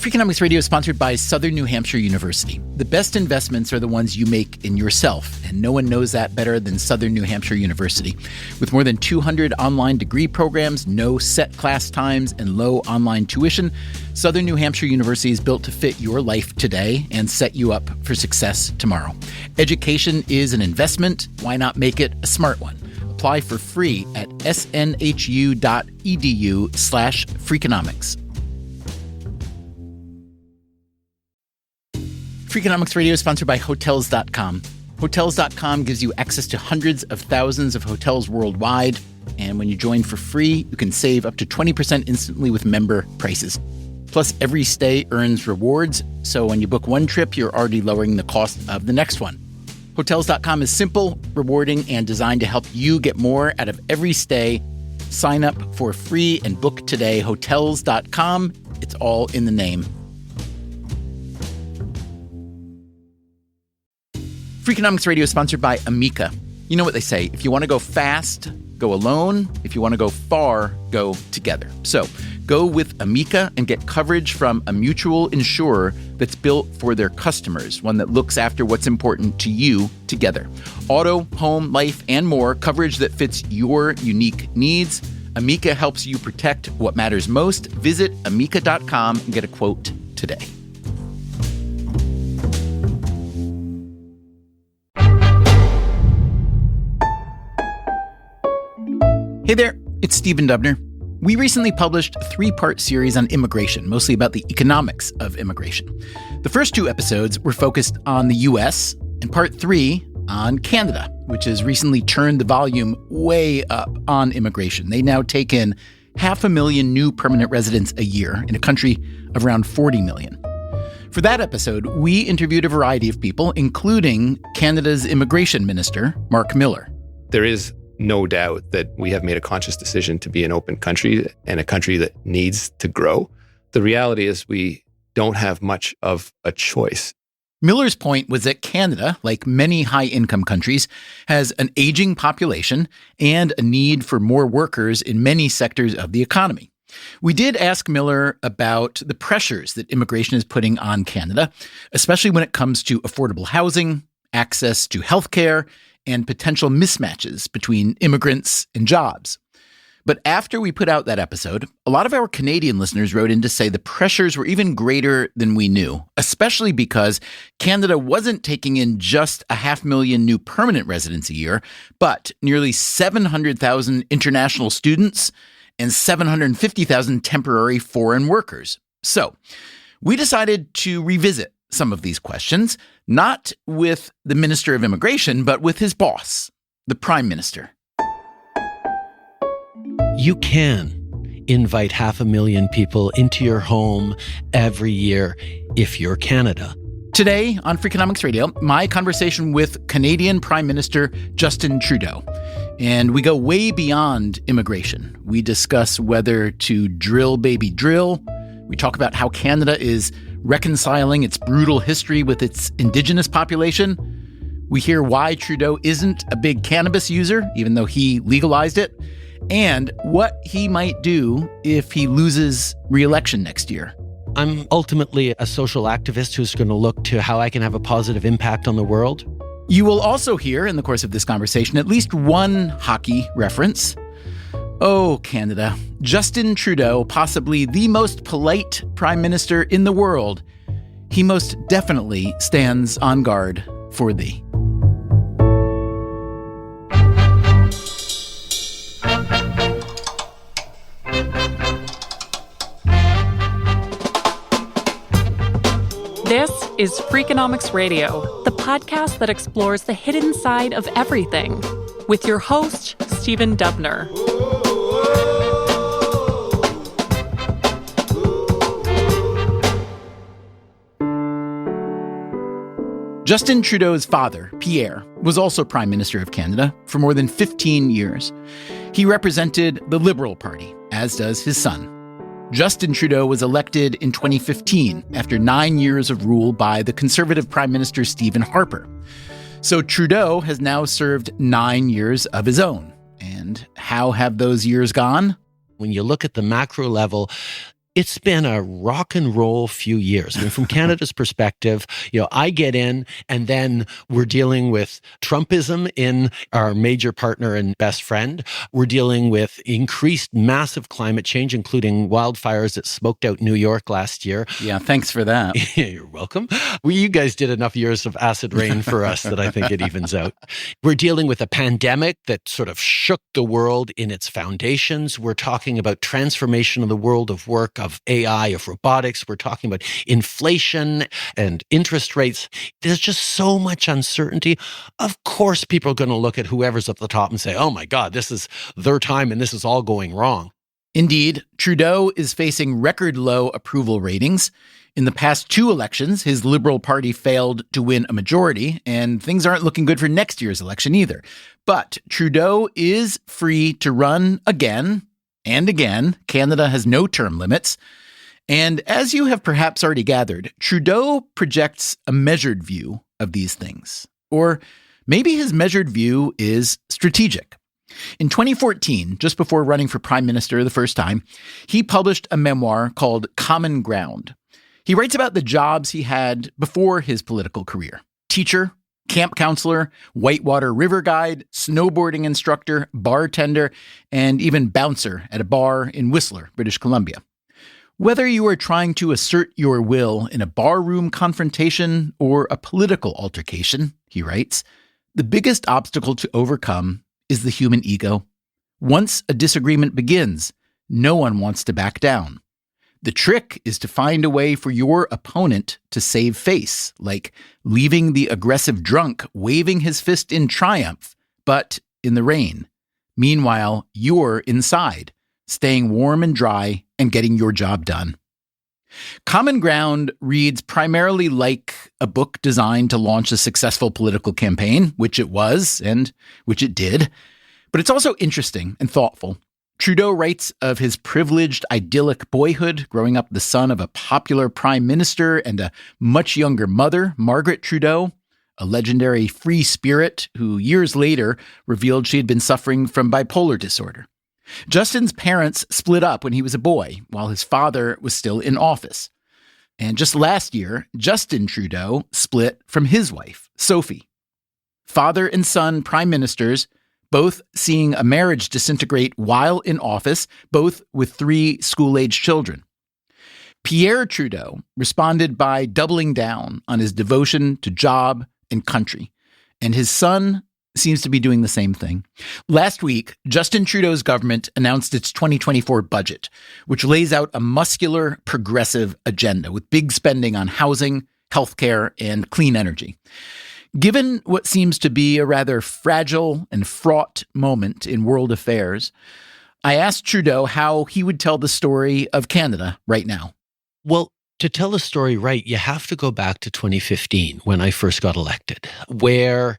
Freakonomics Radio is sponsored by Southern New Hampshire University. The best investments are the ones you make in yourself, and no one knows that better than Southern New Hampshire University. With more than 200 online degree programs, no set class times, and low online tuition, Southern New Hampshire University is built to fit your life today and set you up for success tomorrow. Education is an investment. Why not make it a smart one? Apply for free at snhu.edu/Freakonomics. Freakonomics Radio is sponsored by Hotels.com. Hotels.com gives you access to hundreds of thousands of hotels worldwide. And when you join for free, you can save up to 20% instantly with member prices. Plus, every stay earns rewards. So when you book one trip, you're already lowering the cost of the next one. Hotels.com is simple, rewarding, and designed to help you get more out of every stay. Sign up for free and book today. Hotels.com. It's all in the name. Freakonomics Radio is sponsored by Amica. You know what they say, if you want to go fast, go alone. If you want to go far, go together. So go with Amica and get coverage from a mutual insurer that's built for their customers, one that looks after what's important to you together. Auto, home, life, and more, coverage that fits your unique needs. Amica helps you protect what matters most. Visit amica.com and get a quote today. Hey there, it's Stephen Dubner. We recently published a 3-part series on immigration, mostly about the economics of immigration. The first 2 episodes were focused on the U.S., and part 3 on Canada, which has recently turned the volume way up on immigration. They now take in 500,000 new permanent residents a year in a country of around 40 million. For that episode, we interviewed a variety of people, including Canada's immigration minister, Mark Miller. There is no doubt that we have made a conscious decision to be an open country and a country that needs to grow. The reality is we don't have much of a choice. Miller's point was that Canada, like many high-income countries, has an aging population and a need for more workers in many sectors of the economy. We did ask Miller about the pressures that immigration is putting on Canada, especially when it comes to affordable housing, access to healthcare, and potential mismatches between immigrants and jobs. But after we put out that episode, a lot of our Canadian listeners wrote in to say the pressures were even greater than we knew, especially because Canada wasn't taking in just 500,000 new permanent residents a year, but nearly 700,000 international students and 750,000 temporary foreign workers. So we decided to revisit some of these questions, not with the Minister of Immigration, but with his boss, the Prime Minister. You can invite 500,000 people into your home every year if you're Canada. Today on Freakonomics Radio, my conversation with Canadian Prime Minister Justin Trudeau. And we go way beyond immigration. We discuss whether to drill, baby, drill. We talk about how Canada is reconciling its brutal history with its Indigenous population. We hear why Trudeau isn't a big cannabis user, even though he legalized it, and what he might do if he loses re-election next year. I'm ultimately a social activist who's going to look to how I can have a positive impact on the world. You will also hear, in the course of this conversation, at least one hockey reference. Oh, Canada. Justin Trudeau, possibly the most polite prime minister in the world. He most definitely stands on guard for thee. This is Freakonomics Radio, the podcast that explores the hidden side of everything, with your host, Stephen Dubner. Justin Trudeau's father, Pierre, was also Prime Minister of Canada for more than 15 years. He represented the Liberal Party, as does his son. Justin Trudeau was elected in 2015 after 9 years of rule by the Conservative Prime Minister Stephen Harper. So Trudeau has now served 9 years of his own. And how have those years gone? When you look at the macro level, It's been a rock and roll few years. I mean, from Canada's perspective, I get in and then we're dealing with Trumpism in our major partner and best friend. We're dealing with increased massive climate change, including wildfires that smoked out New York last year. Yeah, thanks for that. You're welcome. You guys did enough years of acid rain for us that I think it evens out. We're dealing with a pandemic that sort of shook the world in its foundations. We're talking about transformation of the world of work, of AI, of robotics. We're talking about inflation and interest rates. There's just so much uncertainty. Of course, people are going to look at whoever's at the top and say, oh my God, this is their time and this is all going wrong. Indeed, Trudeau is facing record low approval ratings. In the past 2 elections, his Liberal Party failed to win a majority, and things aren't looking good for next year's election either. But Trudeau is free to run again and again. Canada has no term limits. And as you have perhaps already gathered, Trudeau projects a measured view of these things. Or maybe his measured view is strategic. In 2014, just before running for prime minister the first time, he published a memoir called Common Ground. He writes about the jobs he had before his political career: teacher, camp counselor, whitewater river guide, snowboarding instructor, bartender, and even bouncer at a bar in Whistler, British Columbia. Whether you are trying to assert your will in a barroom confrontation or a political altercation, he writes, the biggest obstacle to overcome is the human ego. Once a disagreement begins, no one wants to back down. The trick is to find a way for your opponent to save face, like leaving the aggressive drunk waving his fist in triumph, but in the rain. Meanwhile, you're inside, staying warm and dry and getting your job done. Common Ground reads primarily like a book designed to launch a successful political campaign, which it was, and which it did. But it's also interesting and thoughtful. Trudeau writes of his privileged, idyllic boyhood, growing up the son of a popular prime minister and a much younger mother, Margaret Trudeau, a legendary free spirit who years later revealed she had been suffering from bipolar disorder. Justin's parents split up when he was a boy, while his father was still in office. And just last year, Justin Trudeau split from his wife, Sophie. Father and son prime ministers, both seeing a marriage disintegrate while in office, both with 3 school-age children. Pierre Trudeau responded by doubling down on his devotion to job and country, and his son seems to be doing the same thing. Last week, Justin Trudeau's government announced its 2024 budget, which lays out a muscular, progressive agenda with big spending on housing, healthcare, and clean energy. Given what seems to be a rather fragile and fraught moment in world affairs, I asked Trudeau how he would tell the story of Canada right now. Well, to tell the story right, you have to go back to 2015 when I first got elected, where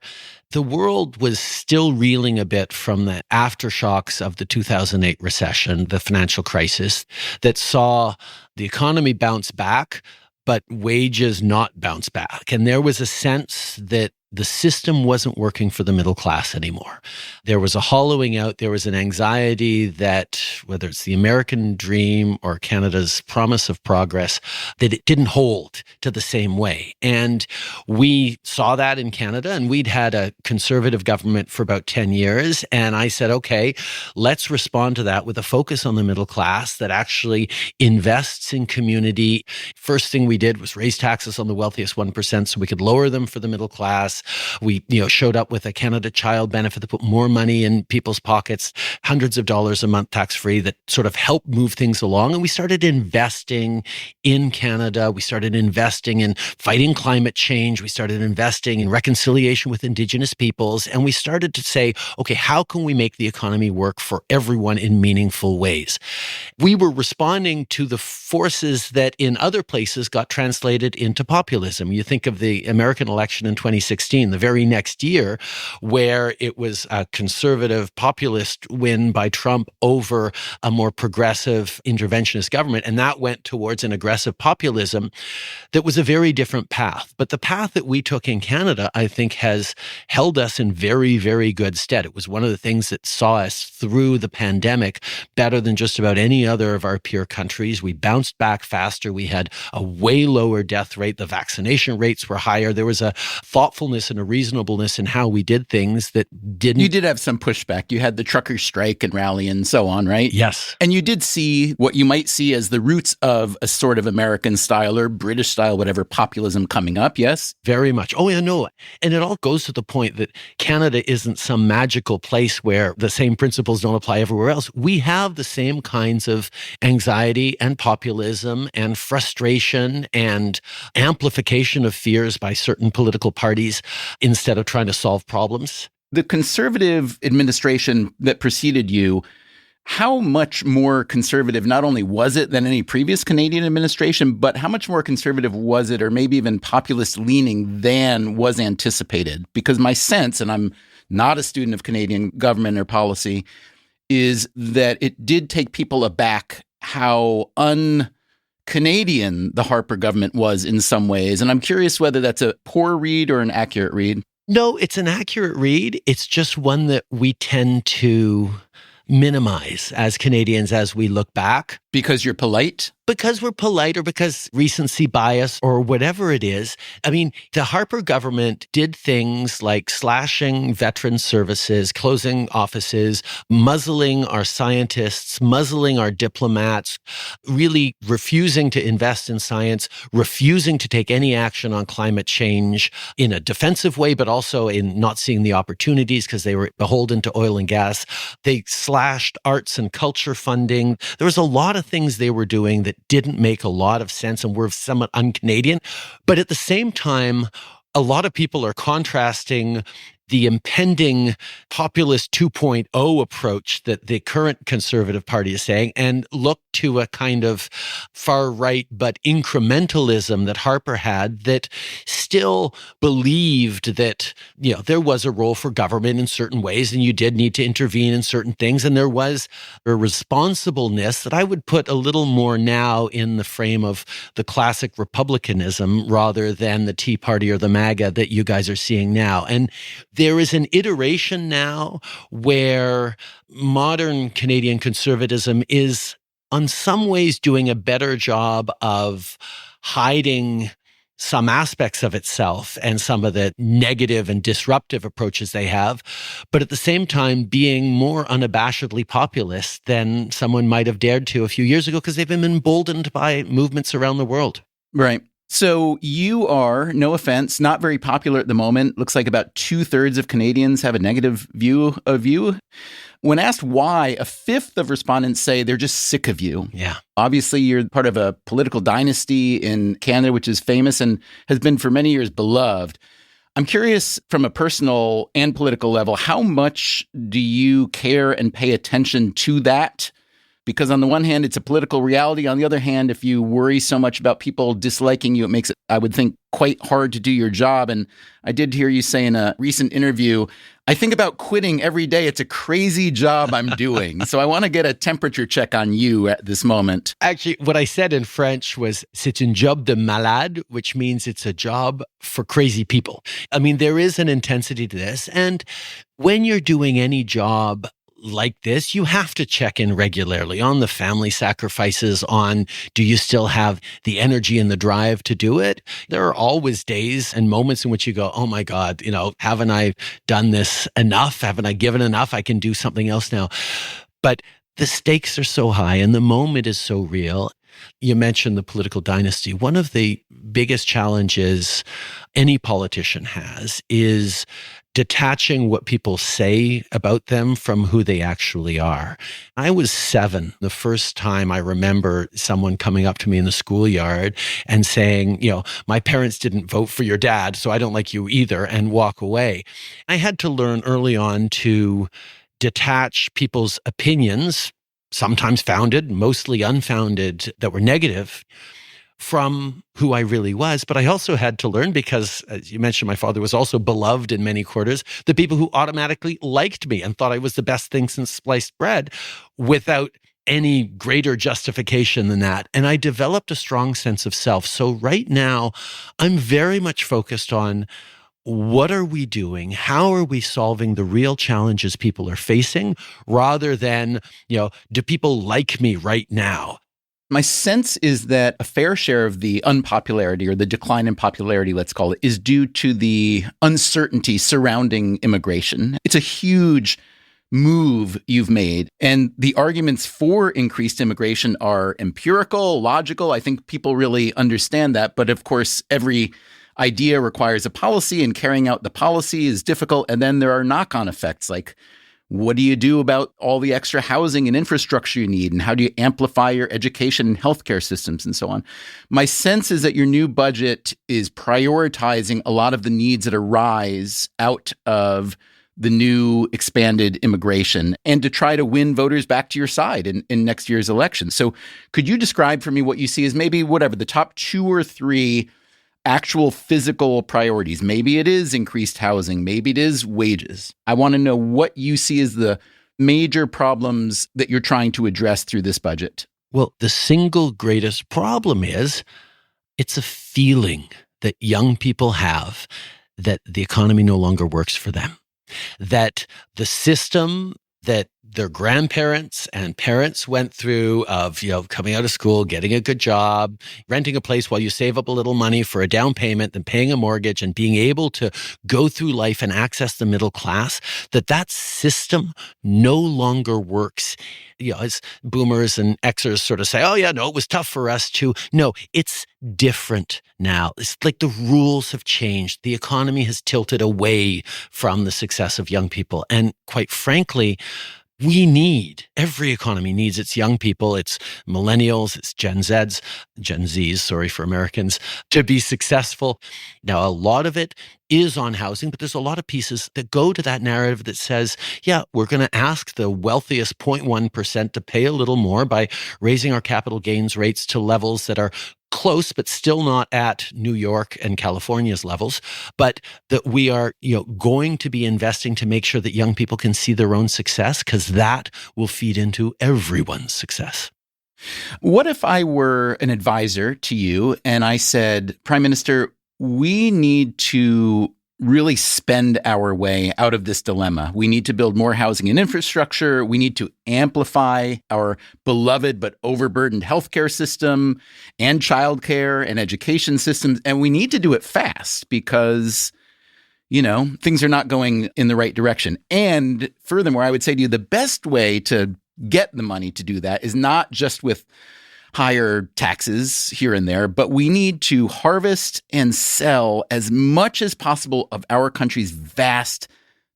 the world was still reeling a bit from the aftershocks of the 2008 recession, the financial crisis that saw the economy bounce back, but wages not bounce back. And there was a sense that the system wasn't working for the middle class anymore. There was a hollowing out. There was an anxiety that, whether it's the American dream or Canada's promise of progress, that it didn't hold to the same way. And we saw that in Canada, and we'd had a conservative government for about 10 years. And I said, okay, let's respond to that with a focus on the middle class that actually invests in community. First thing we did was raise taxes on the wealthiest 1% so we could lower them for the middle class. We showed up with a Canada Child benefit that put more money in people's pockets, hundreds of dollars a month tax-free, that sort of helped move things along. And we started investing in Canada. We started investing in fighting climate change. We started investing in reconciliation with Indigenous peoples. And we started to say, okay, how can we make the economy work for everyone in meaningful ways? We were responding to the forces that in other places got translated into populism. You think of the American election in 2016. 2016, the very next year, where it was a conservative populist win by Trump over a more progressive interventionist government. And that went towards an aggressive populism that was a very different path. But the path that we took in Canada, I think, has held us in very, very good stead. It was one of the things that saw us through the pandemic better than just about any other of our peer countries. We bounced back faster. We had a way lower death rate. The vaccination rates were higher. There was a thoughtfulness and a reasonableness in how we did things that didn't. You did have some pushback. You had the trucker strike and rally and so on, right? Yes. And you did see what you might see as the roots of a sort of American style or British style, whatever, populism coming up, yes? Very much. Oh, yeah, no. And it all goes to the point that Canada isn't some magical place where the same principles don't apply everywhere else. We have the same kinds of anxiety and populism and frustration and amplification of fears by certain political parties instead of trying to solve problems. The Conservative administration that preceded you, how much more conservative not only was it than any previous Canadian administration, but how much more conservative was it, or maybe even populist leaning, than was anticipated? Because my sense, and I'm not a student of Canadian government or policy, is that it did take people aback how un-Canadian the Harper government was in some ways. And I'm curious whether that's a poor read or an accurate read. No, it's an accurate read. It's just one that we tend to minimize as Canadians as we look back. Because you're polite? Because we're polite, or because recency bias, or whatever it is. I mean, the Harper government did things like slashing veteran services, closing offices, muzzling our scientists, muzzling our diplomats, really refusing to invest in science, refusing to take any action on climate change in a defensive way, but also in not seeing the opportunities because they were beholden to oil and gas. They slashed arts and culture funding. There was a lot of things they were doing that didn't make a lot of sense and were somewhat un-Canadian. But at the same time, a lot of people are contrasting the impending populist 2.0 approach that the current Conservative Party is saying and look to a kind of far right but incrementalism that Harper had, that still believed that, you know, there was a role for government in certain ways and you did need to intervene in certain things, and there was a responsibleness that I would put a little more now in the frame of the classic republicanism rather than the Tea Party or the MAGA that you guys are seeing now. And there is an iteration now where modern Canadian conservatism is, in some ways, doing a better job of hiding some aspects of itself and some of the negative and disruptive approaches they have, but at the same time being more unabashedly populist than someone might have dared to a few years ago because they've been emboldened by movements around the world. Right. So you are, no offense, not very popular at the moment. Looks like about 2/3 of Canadians have a negative view of you. When asked why, 1/5 of respondents say they're just sick of you. Yeah. Obviously, you're part of a political dynasty in Canada, which is famous and has been for many years beloved. I'm curious, from a personal and political level, how much do you care and pay attention to that? Because on the one hand, it's a political reality. On the other hand, if you worry so much about people disliking you, it makes it, I would think, quite hard to do your job. And I did hear you say in a recent interview, I think about quitting every day. It's a crazy job I'm doing. So I want to get a temperature check on you at this moment. Actually, what I said in French was, c'est un job de malade, which means it's a job for crazy people. I mean, there is an intensity to this. And when you're doing any job like this, you have to check in regularly on the family sacrifices, on do you still have the energy and the drive to do it? There are always days and moments in which you go, oh my God, you know, haven't I done this enough? Haven't I given enough? I can do something else now. But the stakes are so high and the moment is so real. You mentioned the political dynasty. One of the biggest challenges any politician has is detaching what people say about them from who they actually are. I was 7 the first time I remember someone coming up to me in the schoolyard and saying, you know, my parents didn't vote for your dad, so I don't like you either, and walk away. I had to learn early on to detach people's opinions, sometimes founded, mostly unfounded, that were negative, from who I really was. But I also had to learn, because, as you mentioned, my father was also beloved in many quarters, the people who automatically liked me and thought I was the best thing since sliced bread without any greater justification than that. And I developed a strong sense of self. So right now, I'm very much focused on what are we doing? How are we solving the real challenges people are facing, rather than, do people like me right now? My sense is that a fair share of the unpopularity, or the decline in popularity, let's call it, is due to the uncertainty surrounding immigration. It's a huge move you've made. And the arguments for increased immigration are empirical, logical. I think people really understand that. But of course, every idea requires a policy, and carrying out the policy is difficult. And then there are knock-on effects, like, what do you do about all the extra housing and infrastructure you need? And how do you amplify your education and healthcare systems and so on? My sense is that your new budget is prioritizing a lot of the needs that arise out of the new expanded immigration, and to try to win voters back to your side in next year's election. So could you describe for me what you see as maybe the top 2 or 3 actual physical priorities? Maybe it is increased housing, maybe it is wages. I want to know what you see as the major problems that you're trying to address through this budget. Well, the single greatest problem is it's a feeling that young people have that the economy no longer works for them, that the system that their grandparents and parents went through of, coming out of school, getting a good job, renting a place while you save up a little money for a down payment, then paying a mortgage, and being able to go through life and access the middle class, that system no longer works. As boomers and Xers sort of say, oh yeah, no, it was tough for us too. No, it's different now. It's like the rules have changed. The economy has tilted away from the success of young people. And quite frankly, every economy needs its young people, its millennials, its Gen Zs, sorry for Americans, to be successful. Now, a lot of it is on housing, but there's a lot of pieces that go to that narrative that says, yeah, we're going to ask the wealthiest 0.1% to pay a little more by raising our capital gains rates to levels that are close, but still not at New York and California's levels, but that we are, going to be investing to make sure that young people can see their own success, because that will feed into everyone's success. What if I were an advisor to you and I said, Prime Minister, we need to really spend our way out of this dilemma. We need to build more housing and infrastructure. We need to amplify our beloved but overburdened healthcare system and childcare and education systems. And we need to do it fast because, things are not going in the right direction. And furthermore, I would say to you, the best way to get the money to do that is not just with higher taxes here and there, but we need to harvest and sell as much as possible of our country's vast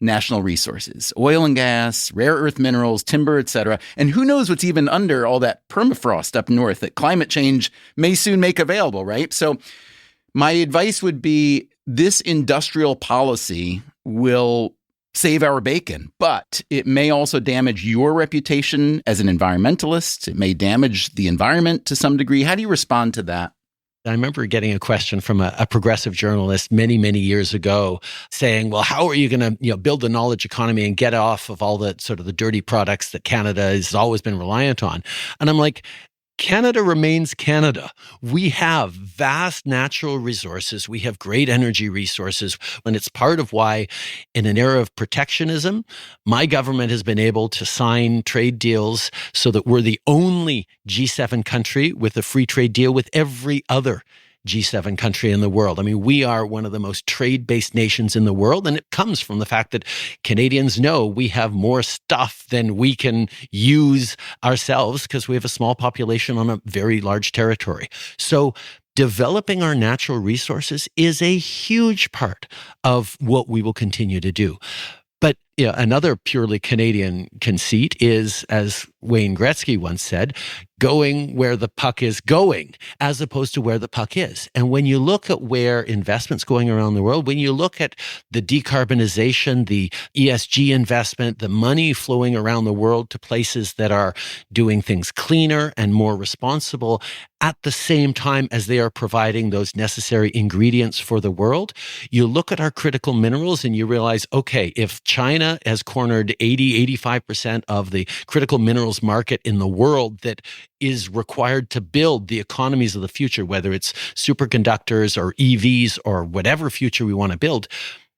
national resources, oil and gas, rare earth minerals, timber, etc. And who knows what's even under all that permafrost up north that climate change may soon make available, right? So my advice would be this industrial policy will save our bacon, but it may also damage your reputation as an environmentalist. It may damage the environment to some degree. How do you respond to that? I remember getting a question from a progressive journalist many, many years ago saying, well, how are you going to build the knowledge economy and get off of all the sort of the dirty products that Canada has always been reliant on? And I'm like, Canada remains Canada. We have vast natural resources. We have great energy resources. And it's part of why, in an era of protectionism, my government has been able to sign trade deals so that we're the only G7 country with a free trade deal with every other G7 country in the world. I mean, we are one of the most trade-based nations in the world, and it comes from the fact that Canadians know we have more stuff than we can use ourselves because we have a small population on a very large territory. So developing our natural resources is a huge part of what we will continue to do. But Another purely Canadian conceit is, as Wayne Gretzky once said, going where the puck is going, as opposed to where the puck is. And when you look at where investment's going around the world, when you look at the decarbonization, the ESG investment, the money flowing around the world to places that are doing things cleaner and more responsible, at the same time as they are providing those necessary ingredients for the world, you look at our critical minerals and you realize, okay, if China has cornered 85% of the critical minerals market in the world that is required to build the economies of the future, whether it's superconductors or EVs or whatever future we want to build,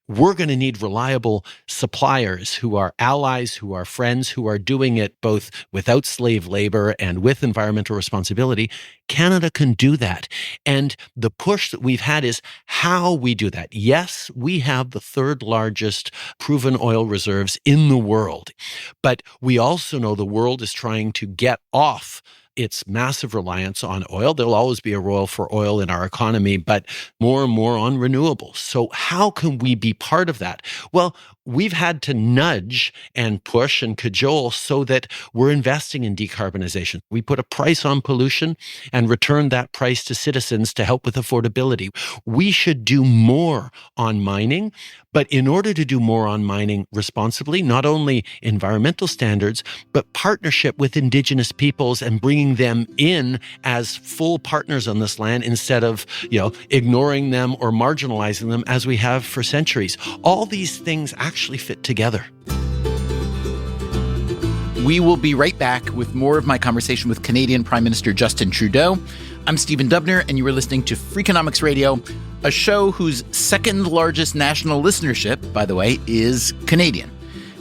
we're going to need reliable suppliers who are allies, who are friends, who are doing it both without slave labor and with environmental responsibility. Canada can do that. And the push that we've had is how we do that. Yes, we have the third largest proven oil reserves in the world, but we also know the world is trying to get off its massive reliance on oil. There'll always be a role for oil in our economy, but more and more on renewables. So how can we be part of that? Well, we've had to nudge and push and cajole so that we're investing in decarbonization. We put a price on pollution and return that price to citizens to help with affordability. We should do more on mining, but in order to do more on mining responsibly, not only environmental standards, but partnership with Indigenous peoples and bringing them in as full partners on this land instead of, ignoring them or marginalizing them as we have for centuries. All these things actually fit together. We will be right back with more of my conversation with Canadian Prime Minister Justin Trudeau. I'm Stephen Dubner, and you are listening to Freakonomics Radio, a show whose second largest national listenership, by the way, is Canadian.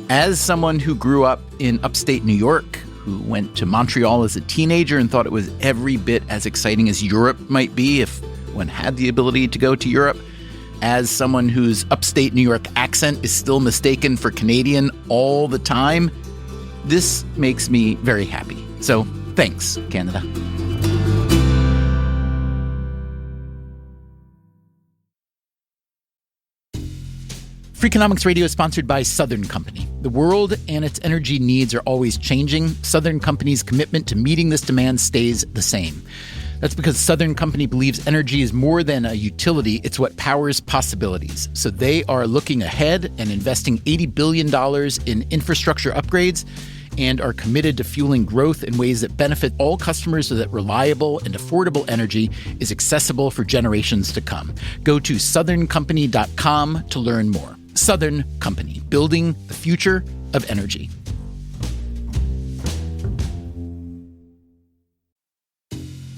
As someone who grew up in upstate New York, who went to Montreal as a teenager and thought it was every bit as exciting as Europe might be if one had the ability to go to Europe, as someone whose upstate New York accent is still mistaken for Canadian all the time, this makes me very happy. So thanks, Canada. Freakonomics Radio is sponsored by Southern Company. The world and its energy needs are always changing. Southern Company's commitment to meeting this demand stays the same. That's because Southern Company believes energy is more than a utility, it's what powers possibilities. So they are looking ahead and investing $80 billion in infrastructure upgrades and are committed to fueling growth in ways that benefit all customers so that reliable and affordable energy is accessible for generations to come. Go to southerncompany.com to learn more. Southern Company, building the future of energy.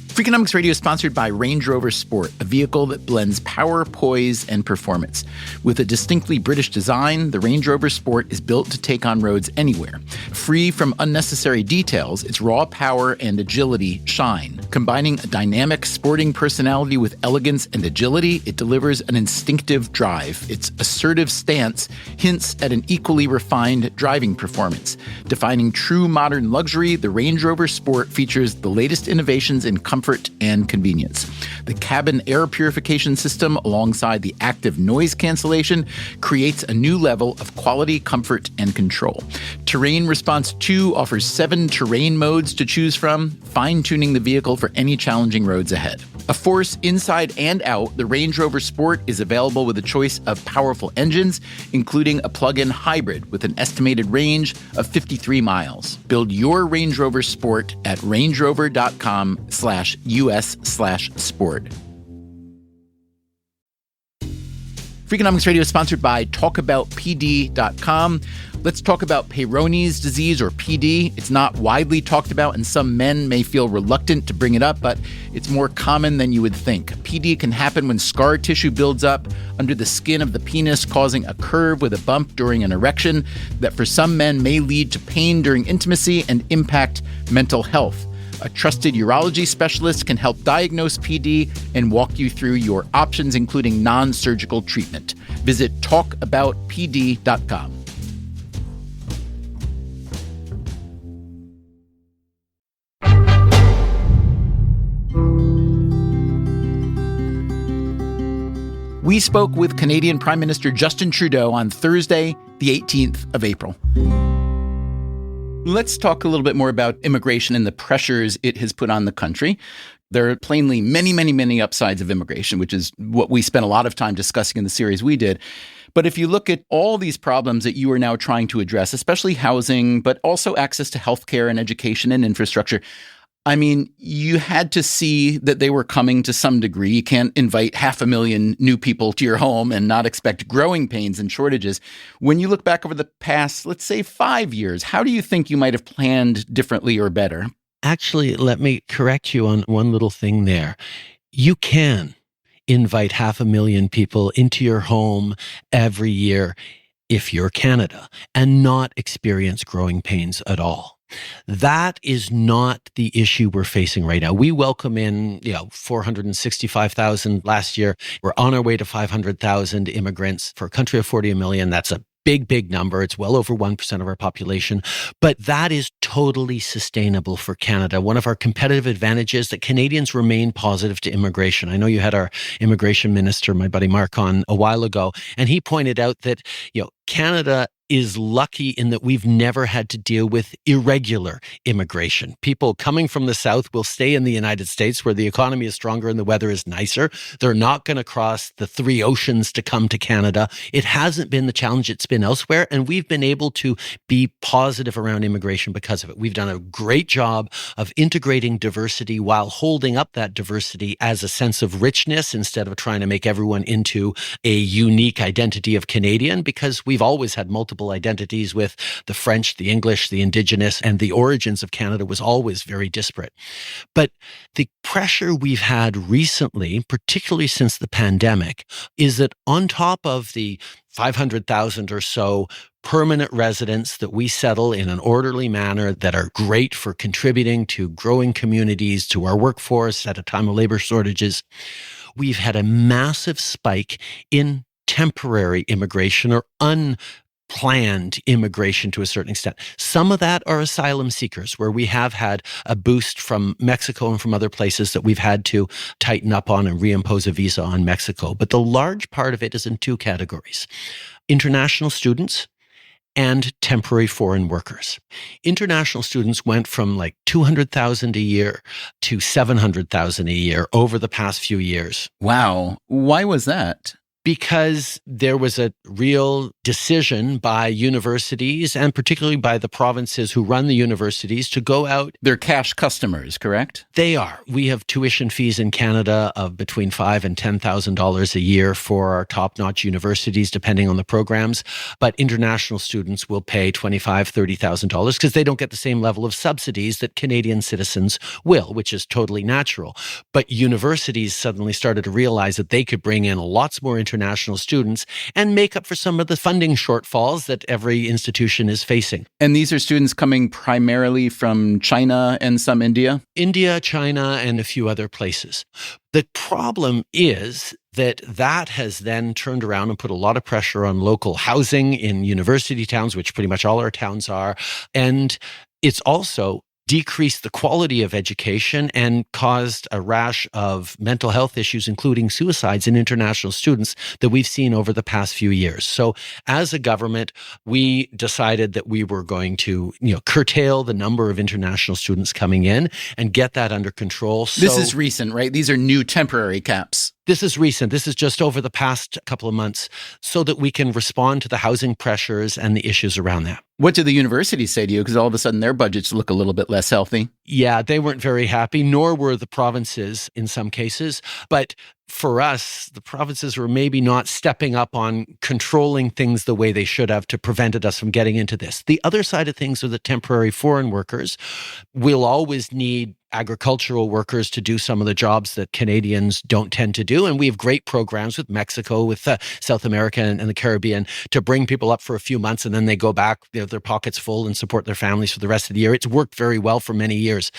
Freakonomics Radio is sponsored by Range Rover Sport, a vehicle that blends power, poise, and performance. With a distinctly British design, the Range Rover Sport is built to take on roads anywhere. Free from unnecessary details, its raw power and agility shine. Combining a dynamic sporting personality with elegance and agility, it delivers an instinctive drive. Its assertive stance hints at an equally refined driving performance. Defining true modern luxury, the Range Rover Sport features the latest innovations in comfort and convenience. The cabin air purification system, alongside the active noise cancellation, creates a new level of quality, comfort, and control. Terrain Response 2 offers 7 terrain modes to choose from, fine-tuning the vehicle for any challenging roads ahead. A force inside and out, the Range Rover Sport is available with a choice of powerful engines, including a plug-in hybrid with an estimated range of 53 miles. Build your Range Rover Sport at rangerover.com/US/sport. Freakonomics Radio is sponsored by TalkAboutPD.com. Let's talk about Peyronie's disease, or PD. It's not widely talked about, and some men may feel reluctant to bring it up, but it's more common than you would think. PD can happen when scar tissue builds up under the skin of the penis, causing a curve with a bump during an erection that for some men may lead to pain during intimacy and impact mental health. A trusted urology specialist can help diagnose PD and walk you through your options, including non-surgical treatment. Visit talkaboutpd.com. We spoke with Canadian Prime Minister Justin Trudeau on Thursday the 18th of April. Let's talk a little bit more about immigration and the pressures it has put on the country. There are plainly many, many, many upsides of immigration, which is what we spent a lot of time discussing in the series we did. But if you look at all these problems that you are now trying to address, especially housing, but also access to healthcare and education and infrastructure, I mean, you had to see that they were coming to some degree. You can't invite 500,000 new people to your home and not expect growing pains and shortages. When you look back over the past, let's say 5 years, how do you think you might have planned differently or better? Actually, let me correct you on one little thing there. You can invite 500,000 people into your home every year if you're Canada and not experience growing pains at all. That is not the issue we're facing right now. We welcome in, 465,000 last year. We're on our way to 500,000 immigrants for a country of 40 million. That's a big, big number. It's well over 1% of our population, but that is totally sustainable for Canada. One of our competitive advantages that Canadians remain positive to immigration. I know you had our immigration minister, my buddy Mark, on a while ago, and he pointed out that, Canada is lucky in that we've never had to deal with irregular immigration. People coming from the South will stay in the United States where the economy is stronger and the weather is nicer. They're not going to cross the 3 oceans to come to Canada. It hasn't been the challenge it's been elsewhere, and we've been able to be positive around immigration because of it. We've done a great job of integrating diversity while holding up that diversity as a sense of richness instead of trying to make everyone into a unique identity of Canadian, because we've always had multiple identities with the French, the English, the Indigenous, and the origins of Canada was always very disparate. But the pressure we've had recently, particularly since the pandemic, is that on top of the 500,000 or so permanent residents that we settle in an orderly manner that are great for contributing to growing communities, to our workforce at a time of labor shortages, we've had a massive spike in temporary immigration or unplanned immigration to a certain extent. Some of that are asylum seekers, where we have had a boost from Mexico and from other places that we've had to tighten up on and reimpose a visa on Mexico. But the large part of it is in 2 categories: international students and temporary foreign workers. International students went from like 200,000 a year to 700,000 a year over the past few years. Wow. Why was that? Because there was a real decision by universities and particularly by the provinces who run the universities to go out. They're cash customers, correct? They are. We have tuition fees in Canada of between $5,000 and $10,000 a year for our top-notch universities, depending on the programs. But international students will pay $25,000, $30,000 because they don't get the same level of subsidies that Canadian citizens will, which is totally natural. But universities suddenly started to realize that they could bring in lots more international students and make up for some of the funding shortfalls that every institution is facing. And these are students coming primarily from China and some India? India, China, and a few other places. The problem is that has then turned around and put a lot of pressure on local housing in university towns, which pretty much all our towns are. And it's also decreased the quality of education and caused a rash of mental health issues, including suicides in international students that we've seen over the past few years. So as a government, we decided that we were going to, curtail the number of international students coming in and get that under control. This is recent, right? These are new temporary caps. This is recent. This is just over the past couple of months so that we can respond to the housing pressures and the issues around that. What do the universities say to you? Because all of a sudden their budgets look a little bit less healthy. Yeah, they weren't very happy, nor were the provinces in some cases. But for us, the provinces were maybe not stepping up on controlling things the way they should have to prevent us from getting into this. The other side of things are the temporary foreign workers. We'll always need agricultural workers to do some of the jobs that Canadians don't tend to do. And we have great programs with Mexico, with South America and the Caribbean to bring people up for a few months and then they go back, their pockets full and support their families for the rest of the year. It's worked very well for many years.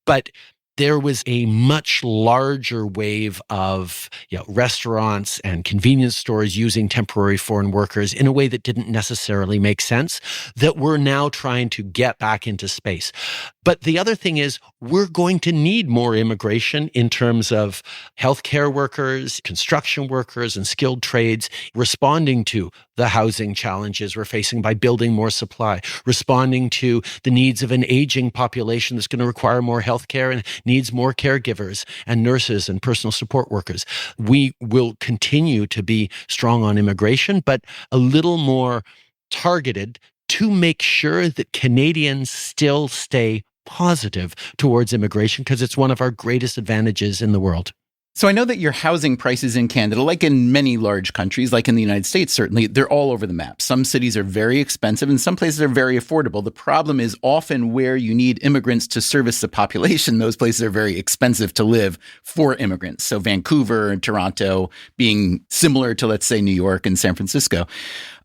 But there was a much larger wave of restaurants and convenience stores using temporary foreign workers in a way that didn't necessarily make sense that we're now trying to get back into space. But the other thing is, we're going to need more immigration in terms of healthcare workers, construction workers, and skilled trades, responding to the housing challenges we're facing by building more supply, responding to the needs of an aging population that's going to require more healthcare and needs more caregivers and nurses and personal support workers. We will continue to be strong on immigration, but a little more targeted to make sure that Canadians still stay positive towards immigration, because it's one of our greatest advantages in the world. So I know that your housing prices in Canada, like in many large countries, like in the United States, certainly, they're all over the map. Some cities are very expensive and some places are very affordable. The problem is often where you need immigrants to service the population, those places are very expensive to live for immigrants. So Vancouver and Toronto being similar to, let's say, New York and San Francisco.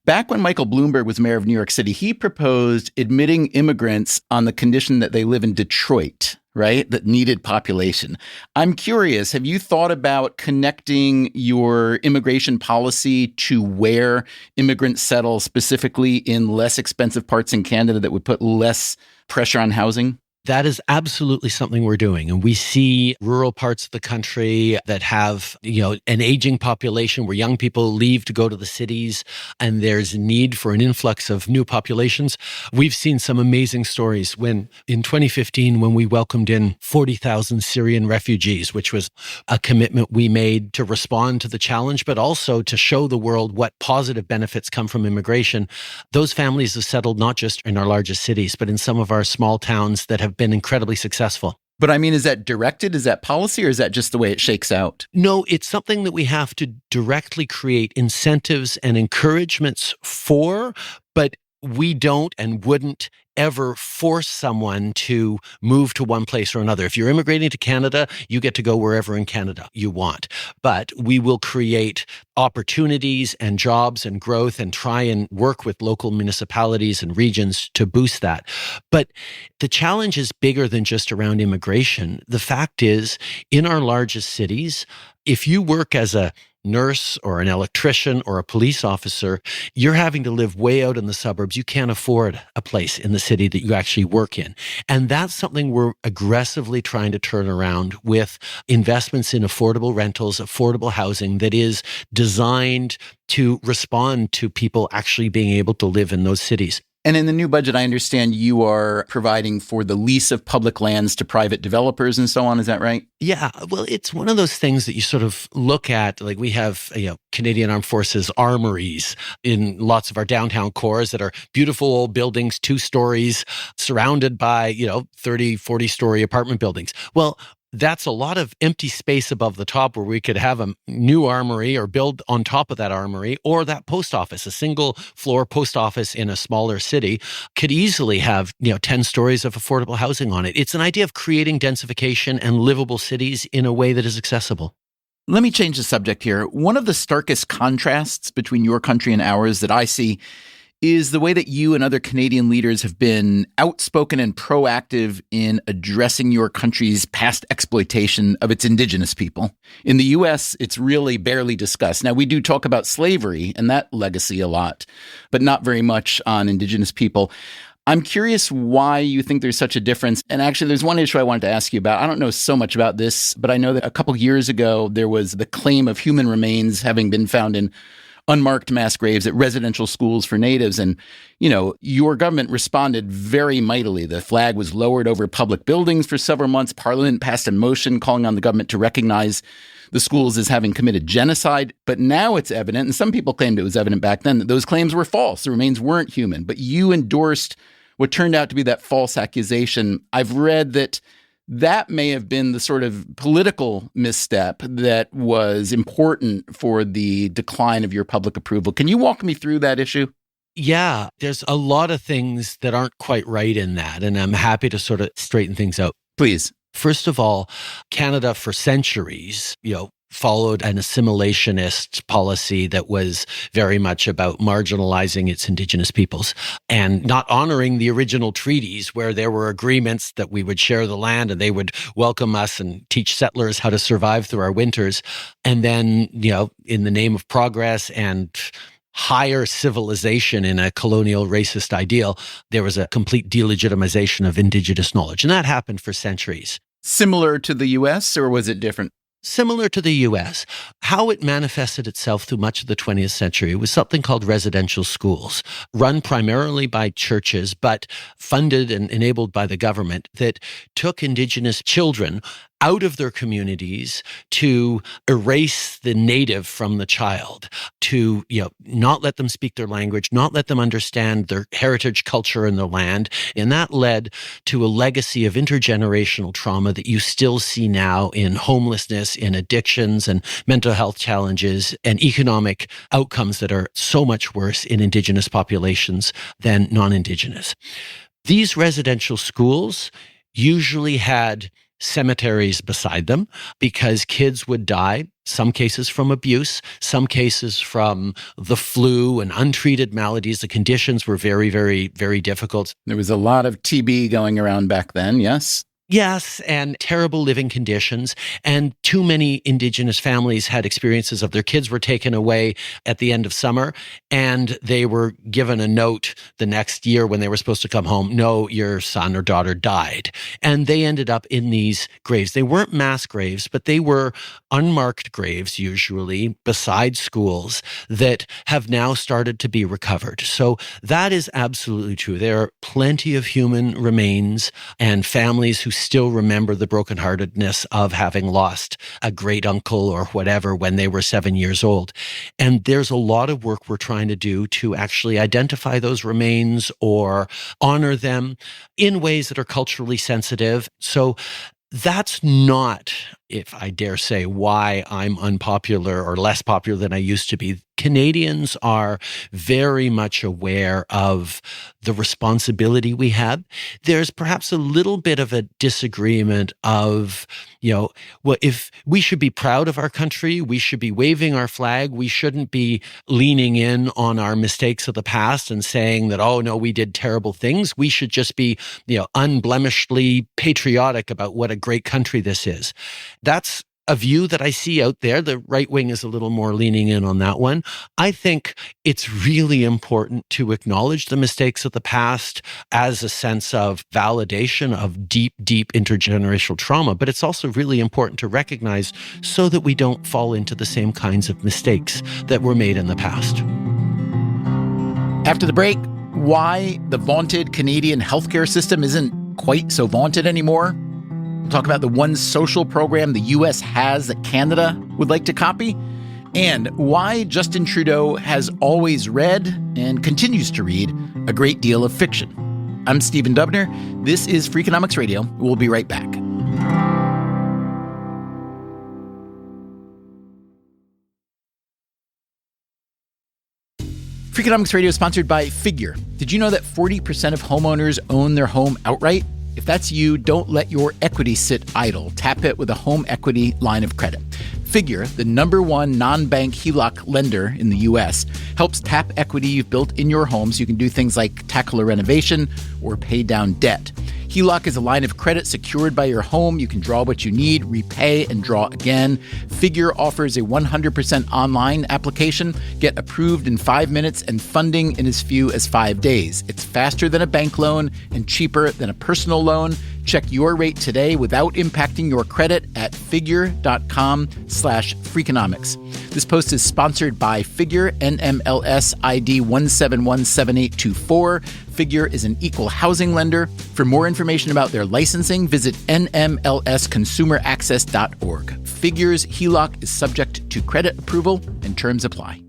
Back when Michael Bloomberg was mayor of New York City, he proposed admitting immigrants on the condition that they live in Detroit, right? That needed population. I'm curious, have you thought about connecting your immigration policy to where immigrants settle, specifically in less expensive parts in Canada that would put less pressure on housing? That is absolutely something we're doing. And we see rural parts of the country that have, an aging population where young people leave to go to the cities, and there's a need for an influx of new populations. We've seen some amazing stories when in 2015, when we welcomed in 40,000 Syrian refugees, which was a commitment we made to respond to the challenge, but also to show the world what positive benefits come from immigration. Those families have settled not just in our largest cities, but in some of our small towns that have been incredibly successful. But I mean, is that directed? Is that policy, or is that just the way it shakes out? No, it's something that we have to directly create incentives and encouragements for, but we don't and wouldn't ever force someone to move to one place or another. If you're immigrating to Canada, you get to go wherever in Canada you want. But we will create opportunities and jobs and growth and try and work with local municipalities and regions to boost that. But the challenge is bigger than just around immigration. The fact is, in our largest cities, if you work as a nurse or an electrician or a police officer, you're having to live way out in the suburbs. You can't afford a place in the city that you actually work in. And that's something we're aggressively trying to turn around with investments in affordable rentals, affordable housing that is designed to respond to people actually being able to live in those cities. And in the new budget, I understand you are providing for the lease of public lands to private developers and so on. Is that right? Yeah. Well, it's one of those things that you sort of look at, like we have, Canadian Armed Forces armories in lots of our downtown cores that are beautiful old buildings, 2 stories, surrounded by, 30, 40-story apartment buildings. Well, that's a lot of empty space above the top where we could have a new armory or build on top of that armory, or that post office, a single floor post office in a smaller city could easily have, 10 stories of affordable housing on it. It's an idea of creating densification and livable cities in a way that is accessible. Let me change the subject here. One of the starkest contrasts between your country and ours that I see is the way that you and other Canadian leaders have been outspoken and proactive in addressing your country's past exploitation of its Indigenous people. In the U.S., it's really barely discussed. Now, we do talk about slavery and that legacy a lot, but not very much on Indigenous people. I'm curious why you think there's such a difference. And actually, there's one issue I wanted to ask you about. I don't know so much about this, but I know that a couple years ago, there was the claim of human remains having been found in unmarked mass graves at residential schools for natives. And, your government responded very mightily. The flag was lowered over public buildings for several months. Parliament passed a motion calling on the government to recognize the schools as having committed genocide. But now it's evident, and some people claimed it was evident back then, that those claims were false. The remains weren't human. But you endorsed what turned out to be that false accusation. I've read that may have been the sort of political misstep that was important for the decline of your public approval. Can you walk me through that issue? Yeah, there's a lot of things that aren't quite right in that, and I'm happy to sort of straighten things out. Please. First of all, Canada for centuries, followed an assimilationist policy that was very much about marginalizing its Indigenous peoples and not honoring the original treaties where there were agreements that we would share the land and they would welcome us and teach settlers how to survive through our winters. And then, in the name of progress and higher civilization in a colonial racist ideal, there was a complete delegitimization of indigenous knowledge. And that happened for centuries. Similar to the US, or was it different? Similar to the US, how it manifested itself through much of the 20th century was something called residential schools, run primarily by churches, but funded and enabled by the government, that took Indigenous children out of their communities to erase the native from the child, to not let them speak their language, not let them understand their heritage, culture, and the land. And that led to a legacy of intergenerational trauma that you still see now in homelessness, in addictions, and mental health challenges, and economic outcomes that are so much worse in Indigenous populations than non-Indigenous. These residential schools usually had cemeteries beside them because kids would die, some cases from abuse, some cases from the flu and untreated maladies. The conditions were very, very, very difficult. There was a lot of TB going around back then, yes? Yes, and terrible living conditions. And too many Indigenous families had experiences of their kids were taken away at the end of summer, and they were given a note the next year when they were supposed to come home, no, your son or daughter died. And they ended up in these graves. They weren't mass graves, but they were unmarked graves, usually, beside schools, that have now started to be recovered. So that is absolutely true. There are plenty of human remains and families who still remember the brokenheartedness of having lost a great uncle or whatever when they were 7 years old. And there's a lot of work we're trying to do to actually identify those remains or honor them in ways that are culturally sensitive. So that's not, if I dare say, why I'm unpopular or less popular than I used to be. Canadians are very much aware of the responsibility we have. There's perhaps a little bit of a disagreement of, well, if we should be proud of our country, we should be waving our flag, we shouldn't be leaning in on our mistakes of the past and saying that, oh no, we did terrible things. We should just be, unblemishedly patriotic about what a great country this is. That's a view that I see out there. The right wing is a little more leaning in on that one. I think it's really important to acknowledge the mistakes of the past as a sense of validation of deep, deep intergenerational trauma. But it's also really important to recognize so that we don't fall into the same kinds of mistakes that were made in the past. After the break, why the vaunted Canadian healthcare system isn't quite so vaunted anymore. We'll talk about the one social program the U.S. has that Canada would like to copy, and why Justin Trudeau has always read and continues to read a great deal of fiction. I'm Stephen Dubner. This is Freakonomics Radio. We'll be right back. Freakonomics Radio is sponsored by Figure. Did you know that 40% of homeowners own their home outright? If that's you, don't let your equity sit idle. Tap it with a home equity line of credit. Figure, the #1 non-bank HELOC lender in the U.S., helps tap equity you've built in your home so you can do things like tackle a renovation or pay down debt. HELOC is a line of credit secured by your home. You can draw what you need, repay, and draw again. Figure offers a 100% online application. Get approved in 5 minutes and funding in as few as 5 days. It's faster than a bank loan and cheaper than a personal loan. Check your rate today without impacting your credit at figure.com/Freakonomics. This post is sponsored by Figure, NMLS ID 1717824. Figure is an equal housing lender. For more information about their licensing, visit nmlsconsumeraccess.org. Figure's HELOC is subject to credit approval and terms apply.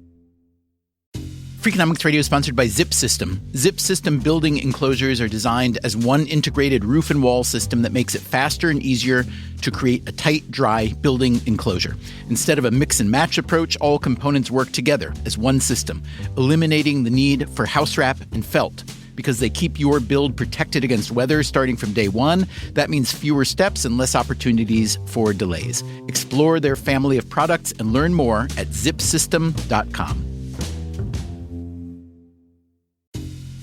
Freakonomics Radio is sponsored by Zip System. Zip System building enclosures are designed as one integrated roof and wall system that makes it faster and easier to create a tight, dry building enclosure. Instead of a mix and match approach, all components work together as one system, eliminating the need for house wrap and felt. Because they keep your build protected against weather starting from day one, that means fewer steps and less opportunities for delays. Explore their family of products and learn more at zipsystem.com.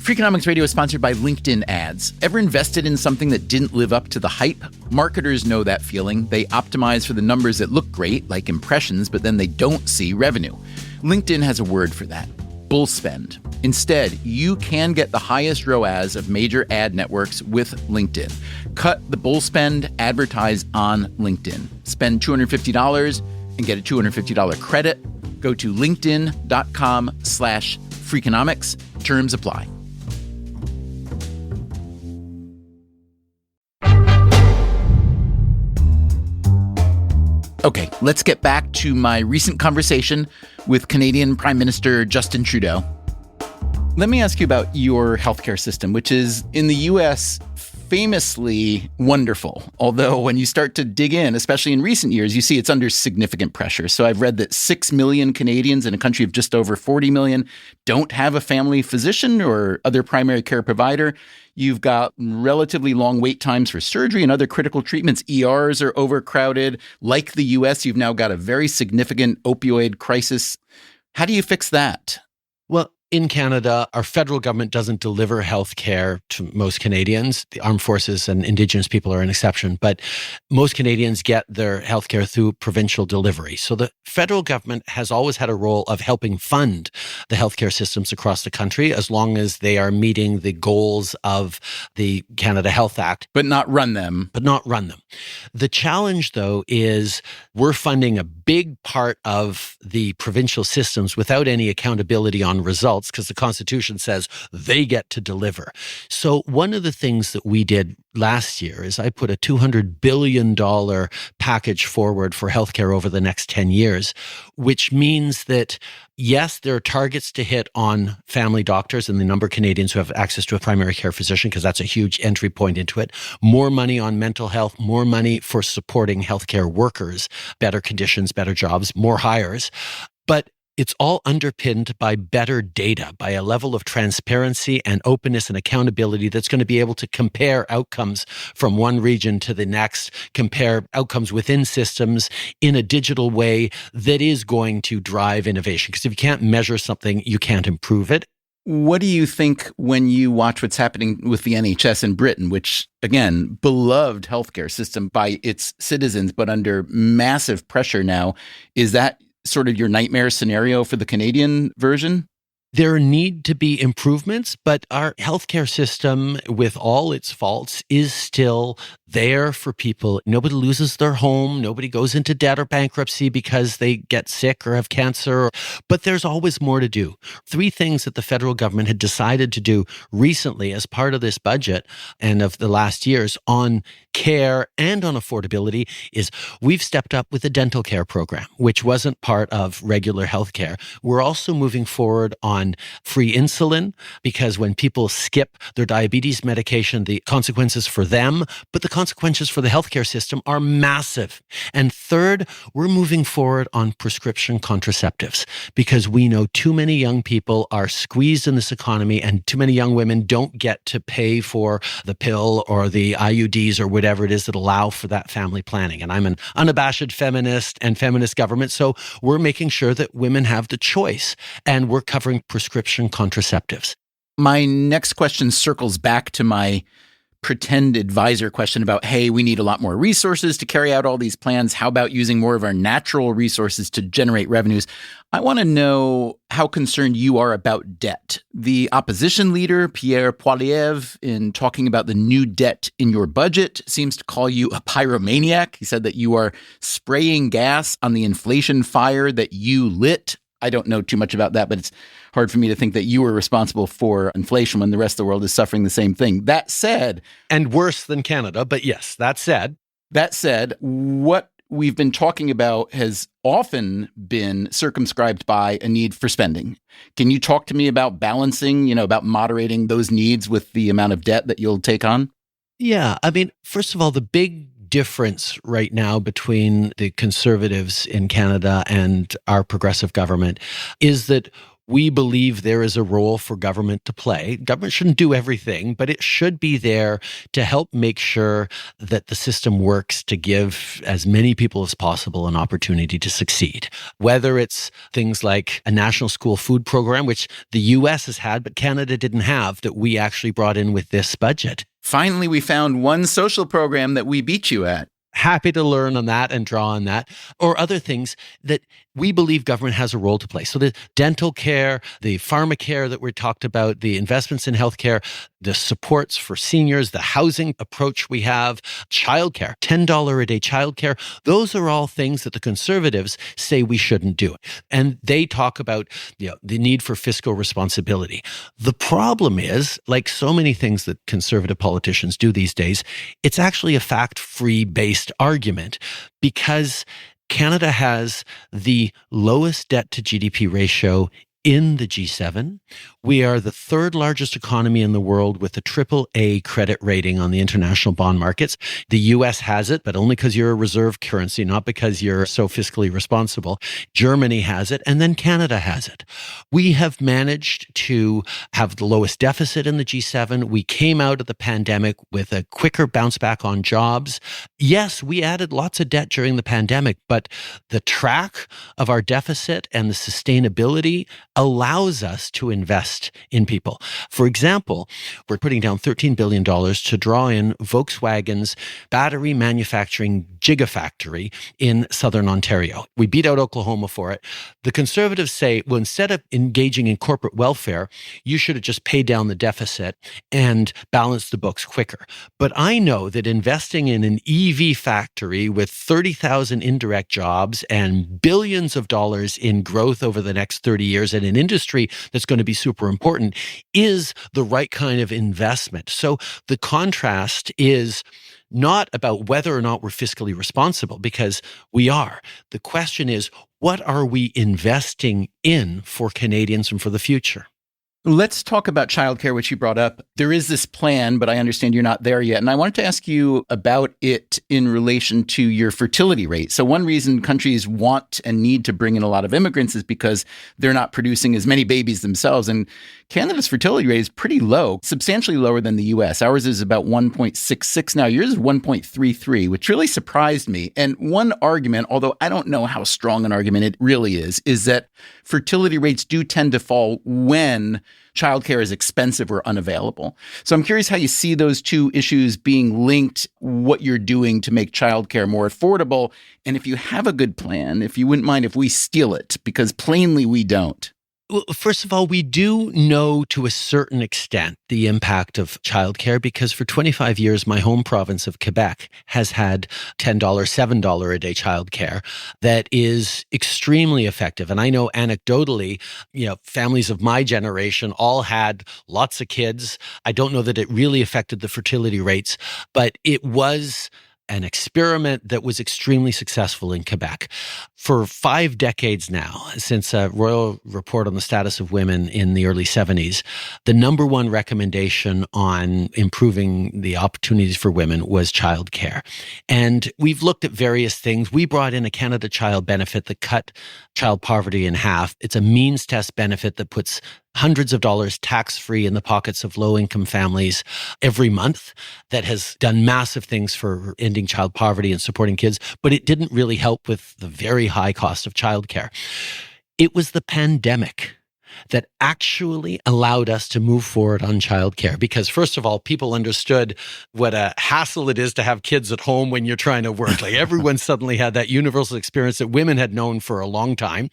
Freakonomics Radio is sponsored by LinkedIn Ads. Ever invested in something that didn't live up to the hype? Marketers know that feeling. They optimize for the numbers that look great, like impressions, but then they don't see revenue. LinkedIn has a word for that: bull spend. Instead, you can get the highest ROAS of major ad networks with LinkedIn. Cut the bull spend, advertise on LinkedIn. Spend $250 and get a $250 credit. Go to linkedin.com/Freakonomics. Terms apply. Okay, let's get back to my recent conversation with Canadian Prime Minister Justin Trudeau. Let me ask you about your healthcare system, which is in the U.S. famously wonderful. Although when you start to dig in, especially in recent years, you see it's under significant pressure. So I've read that 6 million Canadians in a country of just over 40 million don't have a family physician or other primary care provider. You've got relatively long wait times for surgery and other critical treatments. ERs are overcrowded. Like the U.S., you've now got a very significant opioid crisis. How do you fix that? Well, in Canada, our federal government doesn't deliver health care to most Canadians. The armed forces and Indigenous people are an exception, but most Canadians get their health care through provincial delivery. So the federal government has always had a role of helping fund the healthcare systems across the country as long as they are meeting the goals of the Canada Health Act. But not run them. The challenge, though, is we're funding a big part of the provincial systems without any accountability on results, because the Constitution says they get to deliver. So one of the things that we did last year is I put a $200 billion package forward for healthcare over the next 10 years, which means that, yes, there are targets to hit on family doctors and the number of Canadians who have access to a primary care physician, because that's a huge entry point into it. More money on mental health, more money for supporting healthcare workers, better conditions, better jobs, more hires. But it's all underpinned by better data, by a level of transparency and openness and accountability that's going to be able to compare outcomes from one region to the next, compare outcomes within systems in a digital way that is going to drive innovation. Because if you can't measure something, you can't improve it. What do you think when you watch what's happening with the NHS in Britain, which, again, beloved healthcare system by its citizens, but under massive pressure now? Is that sort of your nightmare scenario for the Canadian version? There need to be improvements, but our healthcare system, with all its faults, is still there for people. Nobody loses their home. Nobody goes into debt or bankruptcy because they get sick or have cancer. But there's always more to do. 3 things that the federal government had decided to do recently as part of this budget and of the last years on care and on affordability is we've stepped up with a dental care program, which wasn't part of regular healthcare. We're also moving forward on free insulin, because when people skip their diabetes medication, the consequences for them, but the consequences for the healthcare system are massive. And third, we're moving forward on prescription contraceptives, because we know too many young people are squeezed in this economy and too many young women don't get to pay for the pill or the IUDs or whatever it is that allow for that family planning. And I'm an unabashed feminist and feminist government, so we're making sure that women have the choice, and we're covering prescription contraceptives. My next question circles back to my pretend advisor question about, hey, we need a lot more resources to carry out all these plans. How about using more of our natural resources to generate revenues? I want to know how concerned you are about debt. The opposition leader, Pierre Poilievre, in talking about the new debt in your budget, seems to call you a pyromaniac. He said that you are spraying gas on the inflation fire that you lit. I don't know too much about that, but it's hard for me to think that you were responsible for inflation when the rest of the world is suffering the same thing. That said, and worse than Canada, but yes, that said, what we've been talking about has often been circumscribed by a need for spending. Can you talk to me about balancing, about moderating those needs with the amount of debt that you'll take on? Yeah. I mean, first of all, the big difference right now between the Conservatives in Canada and our progressive government is that we believe there is a role for government to play. Government shouldn't do everything, but it should be there to help make sure that the system works to give as many people as possible an opportunity to succeed. Whether it's things like a national school food program, which the US has had, but Canada didn't have, that we actually brought in with this budget. Finally, we found one social program that we beat you at. happy to learn on that and draw on that, or other things that we believe government has a role to play. So the dental care, the pharmacare that we talked about, the investments in healthcare, the supports for seniors, the housing approach we have, childcare, $10 a day childcare, those are all things that the Conservatives say we shouldn't do. And they talk about the need for fiscal responsibility. The problem is, like so many things that conservative politicians do these days, it's actually a fact-free based argument because Canada has the lowest debt to GDP ratio in the G7. We are the third largest economy in the world with a AAA credit rating on the international bond markets. The US has it, but only because you're a reserve currency, not because you're so fiscally responsible. Germany has it, and then Canada has it. We have managed to have the lowest deficit in the G7. We came out of the pandemic with a quicker bounce back on jobs. Yes, we added lots of debt during the pandemic, but the track of our deficit and the sustainability allows us to invest in people. For example, we're putting down $13 billion to draw in Volkswagen's battery manufacturing gigafactory in southern Ontario. We beat out Oklahoma for it. The Conservatives say, well, instead of engaging in corporate welfare, you should have just paid down the deficit and balanced the books quicker. But I know that investing in an EV factory with 30,000 indirect jobs and billions of dollars in growth over the next 30 years in an industry that's going to be super important is the right kind of investment. So the contrast is not about whether or not we're fiscally responsible, because we are. The question is, what are we investing in for Canadians and for the future? Let's talk about childcare, which you brought up. There is this plan, but I understand you're not there yet. And I wanted to ask you about it in relation to your fertility rate. So one reason countries want and need to bring in a lot of immigrants is because they're not producing as many babies themselves. And Canada's fertility rate is pretty low, substantially lower than the US. Ours is about 1.66 now. Yours is 1.33, which really surprised me. And one argument, although I don't know how strong an argument it really is that fertility rates do tend to fall when childcare is expensive or unavailable. So I'm curious how you see those two issues being linked, what you're doing to make childcare more affordable, and if you have a good plan, if you wouldn't mind if we steal it, because plainly we don't. Well, first of all, we do know to a certain extent the impact of childcare because for 25 years, my home province of Quebec has had $10, $7 a day childcare that is extremely effective. And I know anecdotally, families of my generation all had lots of kids. I don't know that it really affected the fertility rates, but it was an experiment that was extremely successful in Quebec. For 5 decades now, since a royal report on the status of women in the early 70s, the number one recommendation on improving the opportunities for women was childcare. And we've looked at various things. We brought in a Canada Child benefit that cut child poverty in half. It's a means test benefit that puts hundreds of dollars tax-free in the pockets of low-income families every month that has done massive things for ending child poverty and supporting kids, but it didn't really help with the very high cost of childcare. It was the pandemic that actually allowed us to move forward on childcare because, first of all, people understood what a hassle it is to have kids at home when you're trying to work. Like everyone suddenly had that universal experience that women had known for a long time.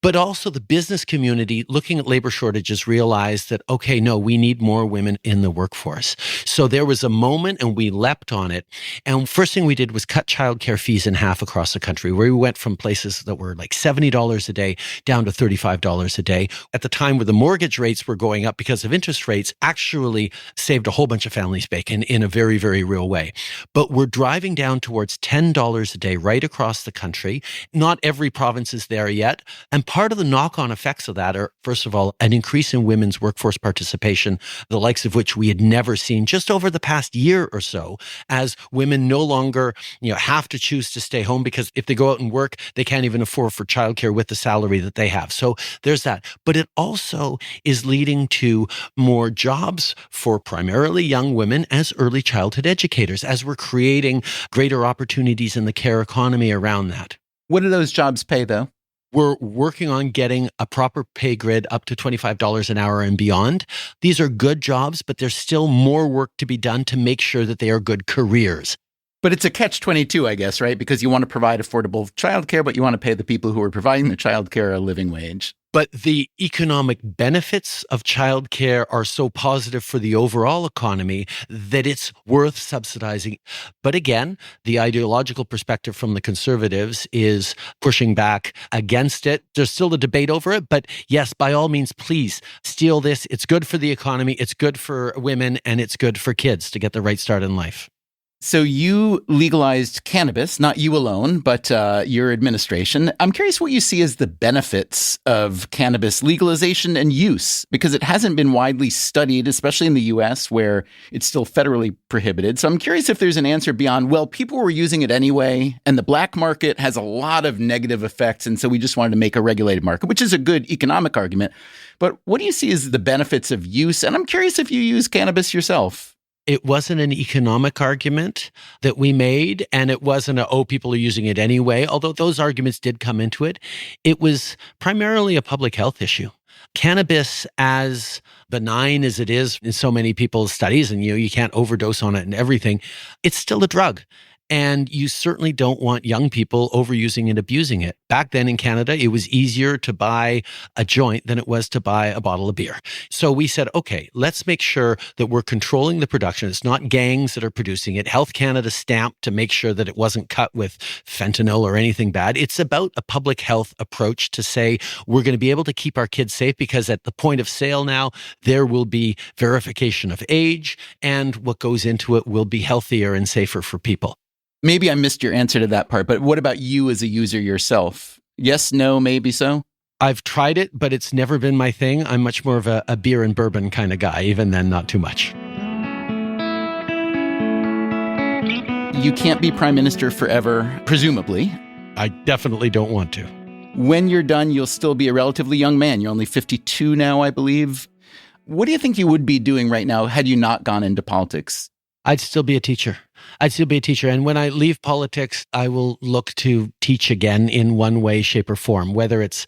But also the business community, looking at labor shortages, realized that, okay, no, we need more women in the workforce. So there was a moment and we leapt on it. And first thing we did was cut childcare fees in half across the country, where we went from places that were like $70 a day down to $35 a day. At the time where the mortgage rates were going up because of interest rates, actually saved a whole bunch of families bacon in a very, very real way. But we're driving down towards $10 a day right across the country. Not every province is there yet. And part of the knock-on effects of that are, first of all, an increase in women's workforce participation, the likes of which we had never seen just over the past year or so, as women no longer have to choose to stay home because if they go out and work, they can't even afford for childcare with the salary that they have. So there's that. But it also is leading to more jobs for primarily young women as early childhood educators, as we're creating greater opportunities in the care economy around that. What do those jobs pay, though? We're working on getting a proper pay grid up to $25 an hour and beyond. These are good jobs, but there's still more work to be done to make sure that they are good careers. But it's a catch-22, I guess, right? Because you want to provide affordable childcare, but you want to pay the people who are providing the childcare a living wage. But the economic benefits of childcare are so positive for the overall economy that it's worth subsidizing. But again, the ideological perspective from the conservatives is pushing back against it. There's still a debate over it, but yes, by all means, please steal this. It's good for the economy, it's good for women, and it's good for kids to get the right start in life. So you legalized cannabis, not you alone, but your administration. I'm curious what you see as the benefits of cannabis legalization and use, because it hasn't been widely studied, especially in the US where it's still federally prohibited. So I'm curious if there's an answer beyond, well, people were using it anyway, and the black market has a lot of negative effects, and so we just wanted to make a regulated market, which is a good economic argument. But what do you see as the benefits of use? And I'm curious if you use cannabis yourself. It wasn't an economic argument that we made, and it wasn't people are using it anyway, although those arguments did come into it. It was primarily a public health issue. Cannabis, as benign as it is in so many people's studies, and you can't overdose on it and everything, it's still a drug. And you certainly don't want young people overusing and abusing it. Back then in Canada, it was easier to buy a joint than it was to buy a bottle of beer. So we said, okay, let's make sure that we're controlling the production. It's not gangs that are producing it. Health Canada stamped to make sure that it wasn't cut with fentanyl or anything bad. It's about a public health approach to say we're going to be able to keep our kids safe, because at the point of sale now, there will be verification of age, and what goes into it will be healthier and safer for people. Maybe I missed your answer to that part, but what about you as a user yourself? Yes, no, maybe so? I've tried it, but it's never been my thing. I'm much more of a beer and bourbon kind of guy, even then, not too much. You can't be prime minister forever, presumably. I definitely don't want to. When you're done, you'll still be a relatively young man. You're only 52 now, I believe. What do you think you would be doing right now had you not gone into politics? I'd still be a teacher. And when I leave politics, I will look to teach again in one way, shape, or form, whether it's,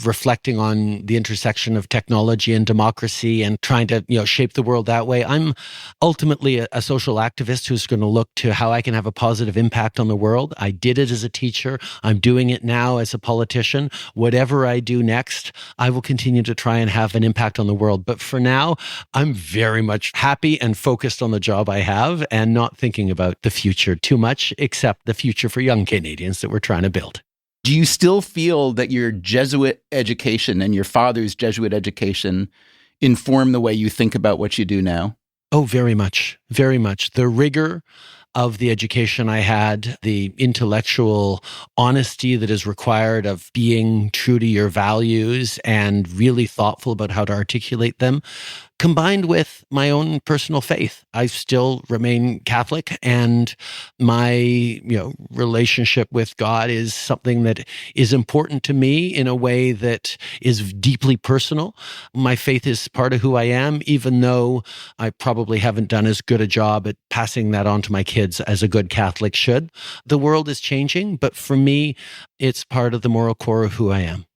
reflecting on the intersection of technology and democracy and trying to, shape the world that way. I'm ultimately a social activist who's going to look to how I can have a positive impact on the world. I did it as a teacher. I'm doing it now as a politician. Whatever I do next, I will continue to try and have an impact on the world. But for now, I'm very much happy and focused on the job I have and not thinking about the future too much, except the future for young Canadians that we're trying to build. Do you still feel that your Jesuit education and your father's Jesuit education inform the way you think about what you do now? Oh, very much. Very much. The rigor of the education I had, the intellectual honesty that is required of being true to your values and really thoughtful about how to articulate them, combined with my own personal faith. I still remain Catholic, and my relationship with God is something that is important to me in a way that is deeply personal. My faith is part of who I am, even though I probably haven't done as good a job at passing that on to my kids as a good Catholic should. The world is changing, but for me, it's part of the moral core of who I am.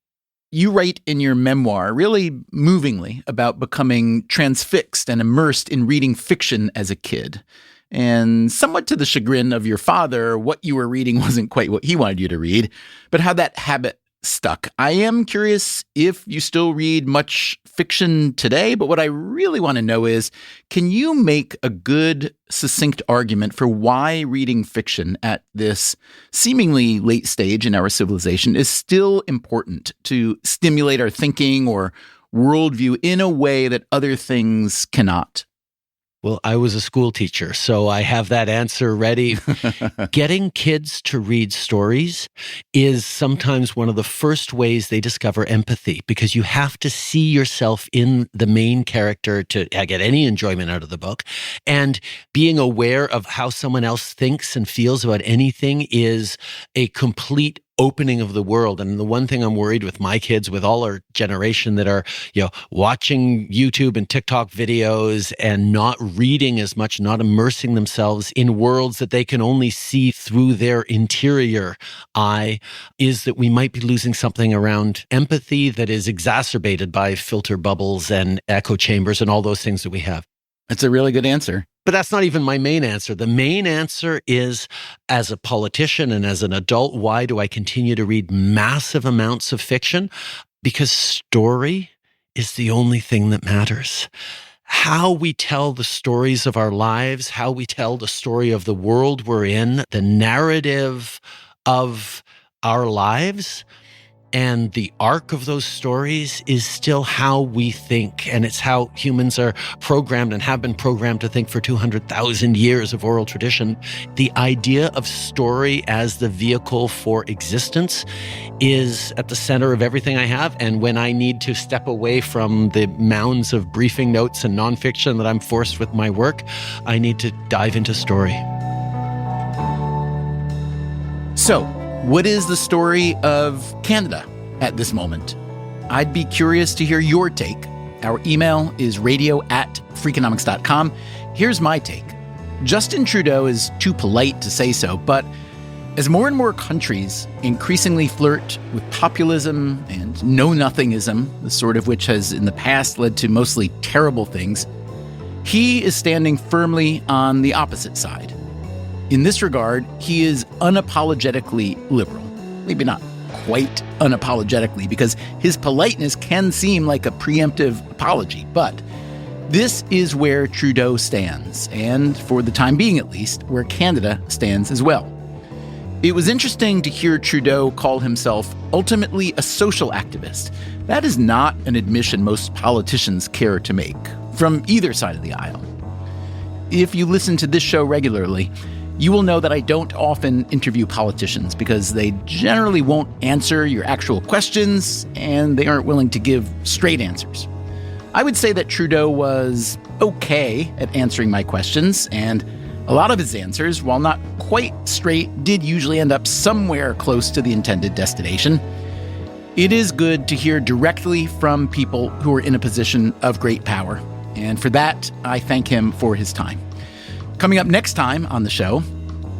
You write in your memoir really movingly about becoming transfixed and immersed in reading fiction as a kid. And somewhat to the chagrin of your father, what you were reading wasn't quite what he wanted you to read, but how that habit stuck. I am curious if you still read much fiction today, but what I really want to know is, can you make a good, succinct argument for why reading fiction at this seemingly late stage in our civilization is still important to stimulate our thinking or worldview in a way that other things cannot? Well, I was a school teacher, so I have that answer ready. Getting kids to read stories is sometimes one of the first ways they discover empathy, because you have to see yourself in the main character to get any enjoyment out of the book. And being aware of how someone else thinks and feels about anything is a complete opening of the world. And the one thing I'm worried with my kids, with all our generation that are, watching YouTube and TikTok videos and not reading as much, not immersing themselves in worlds that they can only see through their interior eye, is that we might be losing something around empathy that is exacerbated by filter bubbles and echo chambers and all those things that we have. That's a really good answer. But that's not even my main answer. The main answer is, as a politician and as an adult, why do I continue to read massive amounts of fiction? Because story is the only thing that matters. How we tell the stories of our lives, how we tell the story of the world we're in, the narrative of our lives, and the arc of those stories is still how we think. And it's how humans are programmed and have been programmed to think for 200,000 years of oral tradition. The idea of story as the vehicle for existence is at the center of everything I have. And when I need to step away from the mounds of briefing notes and nonfiction that I'm forced with my work, I need to dive into story. So, what is the story of Canada at this moment? I'd be curious to hear your take. Our email is radio@freakonomics.com. Here's my take. Justin Trudeau is too polite to say so, but as more and more countries increasingly flirt with populism and know-nothingism, the sort of which has in the past led to mostly terrible things, he is standing firmly on the opposite side. In this regard, he is unapologetically liberal. Maybe not quite unapologetically, because his politeness can seem like a preemptive apology, but this is where Trudeau stands, and for the time being at least, where Canada stands as well. It was interesting to hear Trudeau call himself ultimately a social activist. That is not an admission most politicians care to make, from either side of the aisle. If you listen to this show regularly, you will know that I don't often interview politicians because they generally won't answer your actual questions and they aren't willing to give straight answers. I would say that Trudeau was okay at answering my questions, and a lot of his answers, while not quite straight, did usually end up somewhere close to the intended destination. It is good to hear directly from people who are in a position of great power, and for that, I thank him for his time. Coming up next time on the show,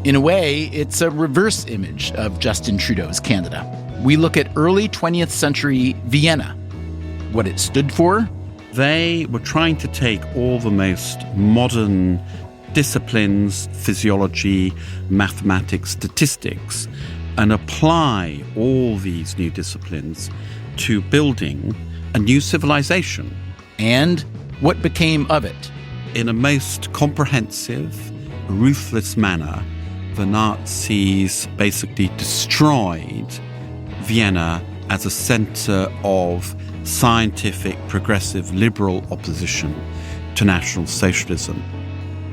in a way, it's a reverse image of Justin Trudeau's Canada. We look at early 20th century Vienna, what it stood for. They were trying to take all the most modern disciplines, physiology, mathematics, statistics, and apply all these new disciplines to building a new civilization. And what became of it? In a most comprehensive, ruthless manner, the Nazis basically destroyed Vienna as a center of scientific, progressive, liberal opposition to National Socialism.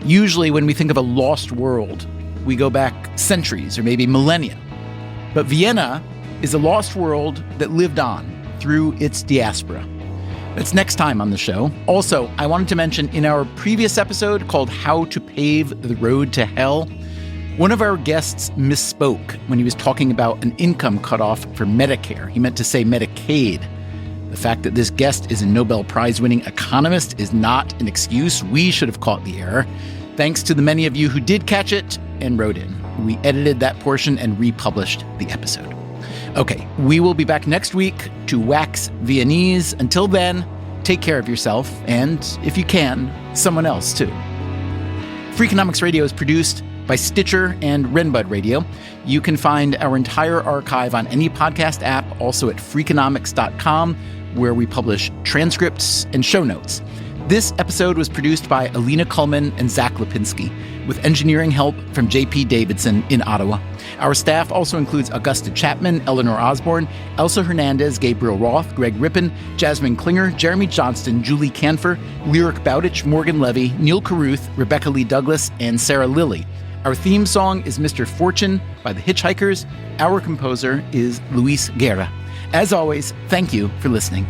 Usually when we think of a lost world, we go back centuries or maybe millennia. But Vienna is a lost world that lived on through its diaspora. That's next time on the show. Also, I wanted to mention in our previous episode called How to Pave the Road to Hell, one of our guests misspoke when he was talking about an income cutoff for Medicare. He meant to say Medicaid. The fact that this guest is a Nobel Prize-winning economist is not an excuse. We should have caught the error. Thanks to the many of you who did catch it and wrote in. We edited that portion and republished the episode. Okay, we will be back next week to wax Viennese. Until then, take care of yourself and, if you can, someone else too. Freakonomics Radio is produced by Stitcher and Renbud Radio. You can find our entire archive on any podcast app, also at freakonomics.com, where we publish transcripts and show notes. This episode was produced by Alina Kuhlman and Zach Lipinski, with engineering help from J.P. Davidson in Ottawa. Our staff also includes Augusta Chapman, Eleanor Osborne, Elsa Hernandez, Gabriel Roth, Greg Rippin, Jasmine Klinger, Jeremy Johnston, Julie Canfer, Lyric Bowditch, Morgan Levy, Neil Carruth, Rebecca Lee Douglas, and Sarah Lilly. Our theme song is Mr. Fortune by the Hitchhikers. Our composer is Luis Guerra. As always, thank you for listening.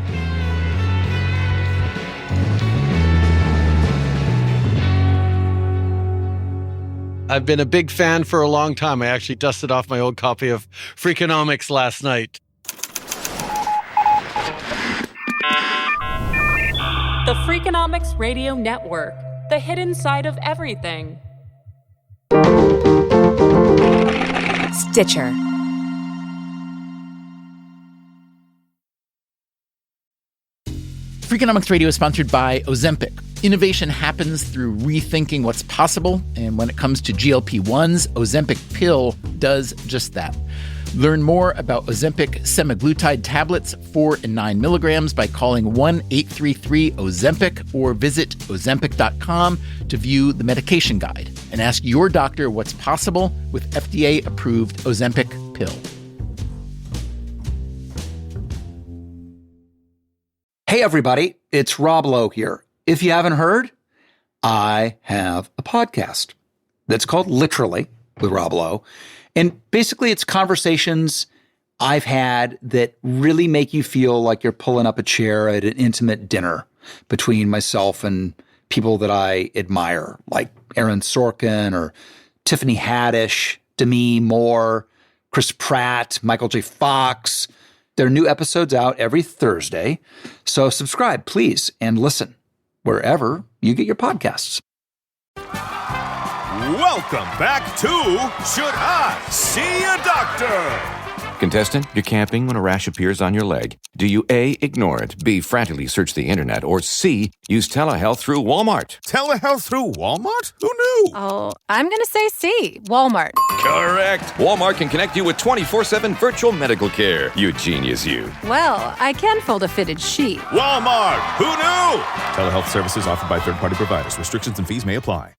I've been a big fan for a long time. I actually dusted off my old copy of Freakonomics last night. The Freakonomics Radio Network, the hidden side of everything. Stitcher. Freakonomics Radio is sponsored by Ozempic. Innovation happens through rethinking what's possible, and when it comes to GLP-1s, Ozempic pill does just that. Learn more about Ozempic semaglutide tablets, 4 and 9 milligrams, by calling 1-833-OZEMPIC or visit Ozempic.com to view the medication guide and ask your doctor what's possible with FDA-approved Ozempic pill. Hey, everybody, it's Rob Lowe here. If you haven't heard, I have a podcast that's called Literally with Rob Lowe. And basically, it's conversations I've had that really make you feel like you're pulling up a chair at an intimate dinner between myself and people that I admire, like Aaron Sorkin or Tiffany Haddish, Demi Moore, Chris Pratt, Michael J. Fox. There are new episodes out every Thursday. So subscribe, please, and listen wherever you get your podcasts. Welcome back to Should I See a Doctor? Contestant, you're camping when a rash appears on your leg. Do you A, ignore it, B, frantically search the internet, or C, use telehealth through Walmart? Telehealth through Walmart? Who knew? Oh, I'm going to say C, Walmart. Correct. Walmart can connect you with 24/7 virtual medical care. You genius, you. Well, I can fold a fitted sheet. Walmart. Who knew? Telehealth services offered by third-party providers. Restrictions and fees may apply.